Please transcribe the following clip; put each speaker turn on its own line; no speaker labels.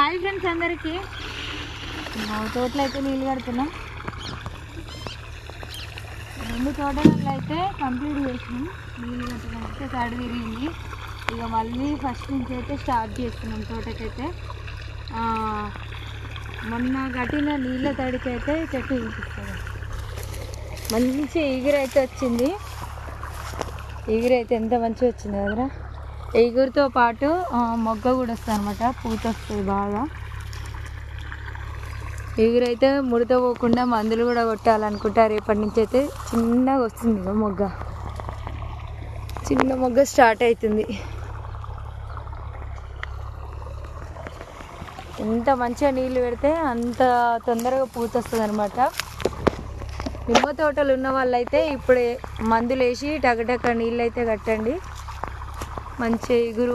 Hi friends అందరికీ. తోటలో అయితే నీళ్ళు కడుతున్నాం. 2 తోటలలో అయితే కంప్లీట్ చేసినాం. నీళ్ళు కట్టడం అయితే తడి తిరిగింది. ఇక మళ్ళీ ఫస్ట్ నుంచి అయితే స్టార్ట్ చేస్తున్నాం తోటకైతే. మొన్న కట్టిన నీళ్ళ తడికైతే చెట్టు చూపిస్తుంది. మంచి ఎగురైతే వచ్చింది. ఎగురైతే ఎంత మంచిగా వచ్చింది కదరా. ఎగురుతో పాటు మొగ్గ కూడా వస్తుంది అనమాట, పూత వస్తుంది బాగా. ఎగురైతే ముడత పోకుండా మందులు కూడా కొట్టాలనుకుంటా. రేపటి నుంచి అయితే చిన్నగా వస్తుంది ఇక మొగ్గ, చిన్న మొగ్గ స్టార్ట్ అవుతుంది. ఎంత మంచిగా నీళ్ళు పెడితే అంత తొందరగా పూత వస్తుంది అనమాట. నిమ్మ తోటలు ఉన్న వాళ్ళైతే ఇప్పుడే మందులు వేసి టగటక నీళ్ళు అయితే కట్టండి. మంచి ఎగురు